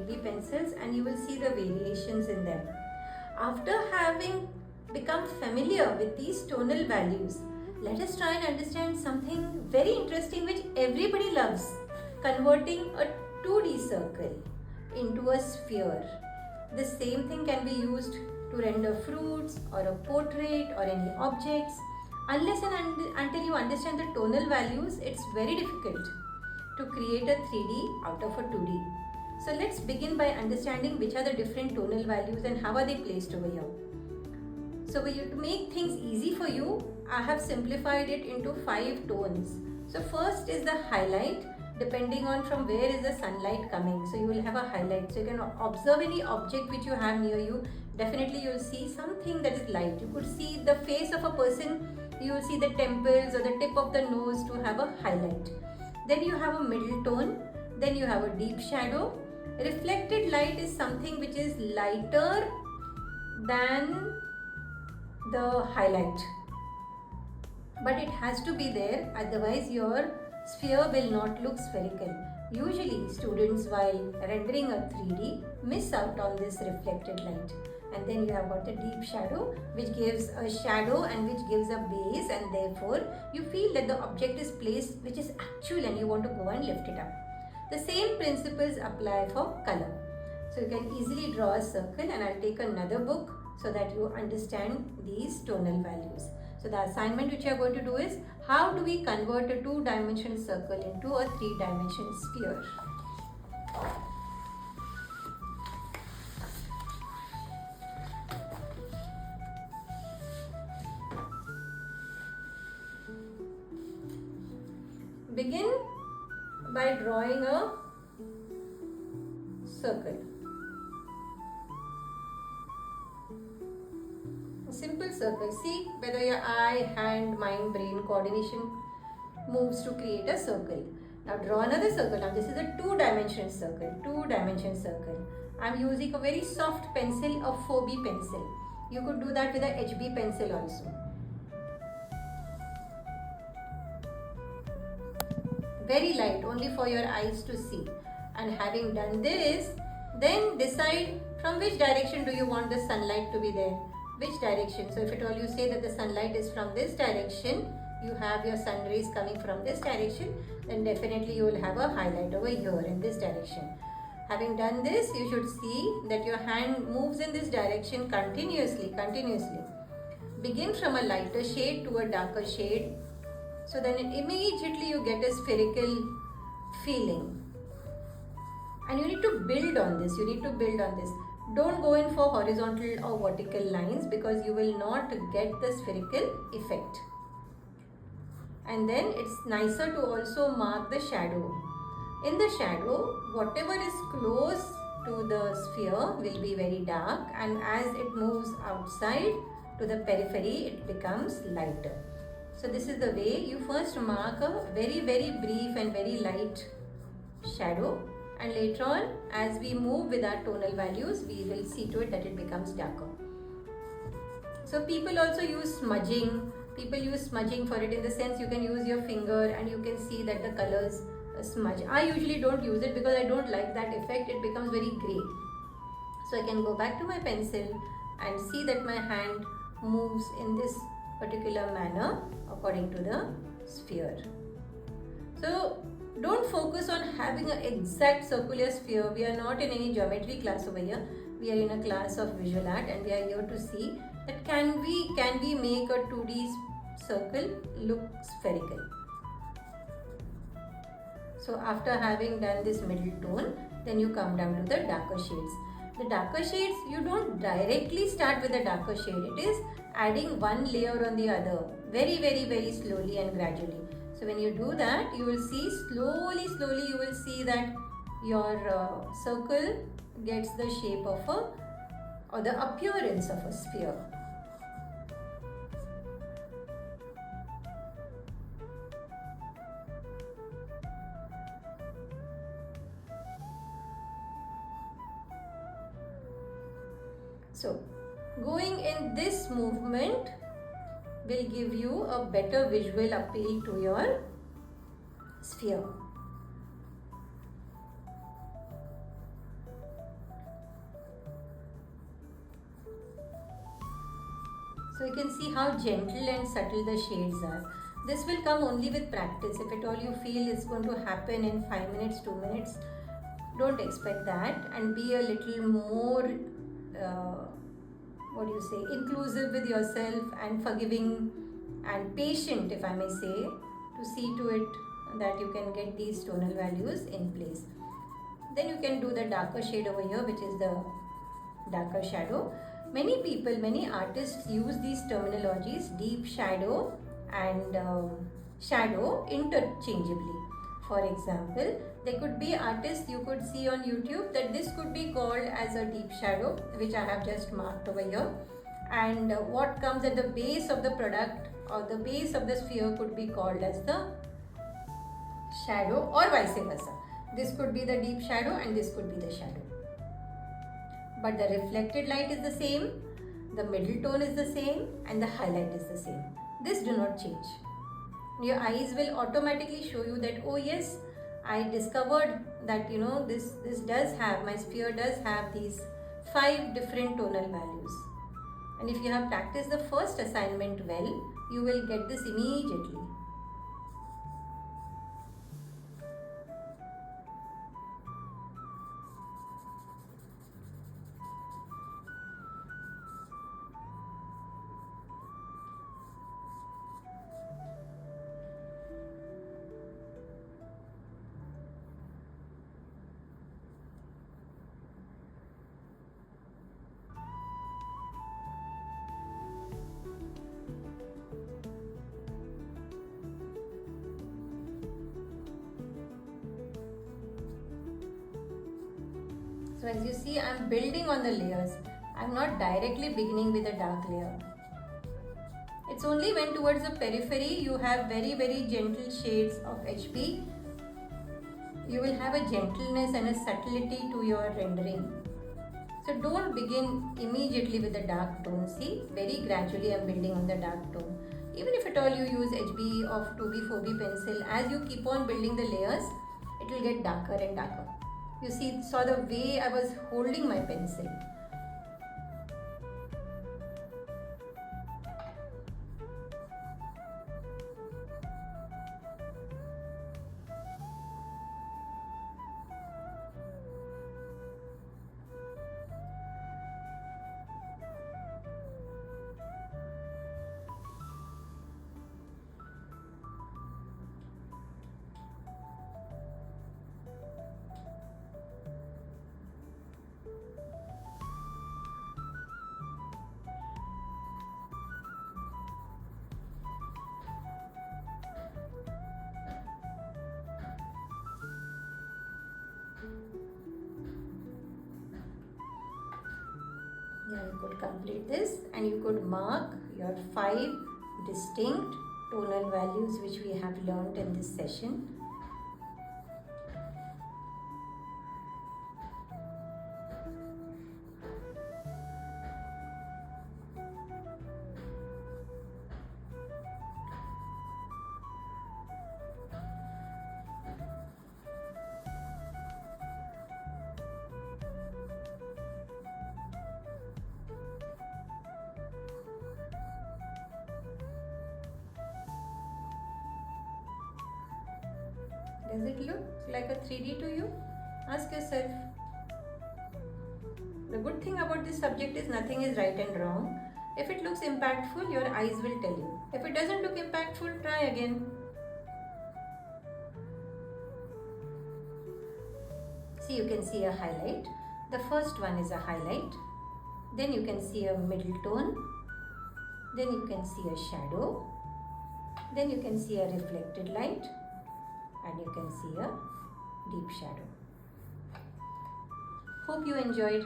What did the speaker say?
3D pencils and you will see the variations in them. After having become familiar with these tonal values, let us try and understand something very interesting which everybody loves, converting a 2D circle into a sphere. The same thing can be used to render fruits or a portrait or any objects. Unless and until you understand the tonal values, it's very difficult to create a 3D out of a 2D. So let's begin by understanding which are the different tonal values and how are they placed over here. So to make things easy for you, I have simplified it into 5 tones. So first is the highlight, depending on from where is the sunlight coming. So you will have a highlight. So you can observe any object which you have near you. Definitely you will see something that is light. You could see the face of a person, you will see the temples or the tip of the nose to have a highlight. Then you have a middle tone, then you have a deep shadow. Reflected light is something which is lighter than the highlight, but it has to be there, otherwise your sphere will not look spherical. Usually students, while rendering a 3D, miss out on this reflected light. And then you have got the deep shadow, which gives a shadow and which gives a base, and therefore you feel that the object is placed which is actual and you want to go and lift it up. The same principles apply for color. So you can easily draw a circle, and I'll take another book so that you understand these tonal values. So the assignment which you are going to do is, how do we convert a 2-dimensional circle into a 3-dimensional sphere? Begin by drawing a circle. A simple circle. See whether your eye, hand, mind, brain coordination moves to create a circle. Now draw another circle. Now this is a 2-dimensional circle. 2-dimensional circle. I am using a very soft pencil, a 4B pencil. You could do that with a HB pencil also. Very light, only for your eyes to see. And having done this, then decide from which direction do you want the sunlight to be there. Which direction? So if at all you say that the sunlight is from this direction, you have your sun rays coming from this direction, then definitely you will have a highlight over here in this direction. Having done this, you should see that your hand moves in this direction continuously. Begin from a lighter shade to a darker shade. So then immediately you get a spherical feeling. And you need to build on this. Don't go in for horizontal or vertical lines, because you will not get the spherical effect. And then it's nicer to also mark the shadow. In the shadow, whatever is close to the sphere will be very dark, and as it moves outside to the periphery, it becomes lighter. So this is the way you first mark a very brief and very light shadow, and later on, as we move with our tonal values, we will see to it that it becomes darker. So people also use smudging. People use smudging for it, in the sense you can use your finger and you can see that the colors smudge. I usually don't use it because I don't like that effect. It becomes very grey. So I can go back to my pencil and see that my hand moves in this particular manner according to the sphere. So don't focus on having an exact circular sphere. We are not in any geometry class over here. We are in a class of visual art, and we are here to see that can we make a 2D circle look spherical. So after having done this middle tone, then you come down to the darker shades. The darker shades, you don't directly start with the darker shade. It is adding one layer on the other, very slowly and gradually. So when you do that, you will see slowly you will see that your circle gets the shape of or the appearance of a sphere. So going in this movement will give you a better visual appeal to your sphere. So you can see how gentle and subtle the shades are. This will come only with practice. If at all you feel it's going to happen in 5 minutes, 2 minutes, don't expect that, and be a little more, inclusive with yourself and forgiving and patient, if I may say, to see to it that you can get these tonal values in place. Then you can do the darker shade over here, which is the darker shadow. Many people, many artists use these terminologies, deep shadow and shadow, interchangeably. For example, there could be artists you could see on YouTube that this could be called as a deep shadow, which I have just marked over here, and what comes at the base of the product or the base of the sphere could be called as the shadow, or vice versa. This could be the deep shadow and this could be the shadow. But the reflected light is the same, the middle tone is the same, and the highlight is the same. This do not change. Your eyes will automatically show you that, oh yes, I discovered that this does have, my sphere does have these 5 different tonal values. And if you have practiced the first assignment well, you will get this immediately. So as you see, I am building on the layers. I am not directly beginning with a dark layer. It's only when towards the periphery you have very gentle shades of HB, you will have a gentleness and a subtlety to your rendering. So don't begin immediately with the dark tone. See, very gradually I am building on the dark tone. Even if at all you use HB of 2B, 4B pencil, as you keep on building the layers, it will get darker and darker. You saw the way I was holding my pencil. Yeah, you could complete this and you could mark your 5 distinct tonal values which we have learnt in this session. Does it look like a 3D to you? Ask yourself. The good thing about this subject is nothing is right and wrong. If it looks impactful, your eyes will tell you. If it doesn't look impactful, try again. See, you can see a highlight. The first one is a highlight. Then you can see a middle tone. Then you can see a shadow. Then you can see a reflected light. And you can see a deep shadow. Hope you enjoyed.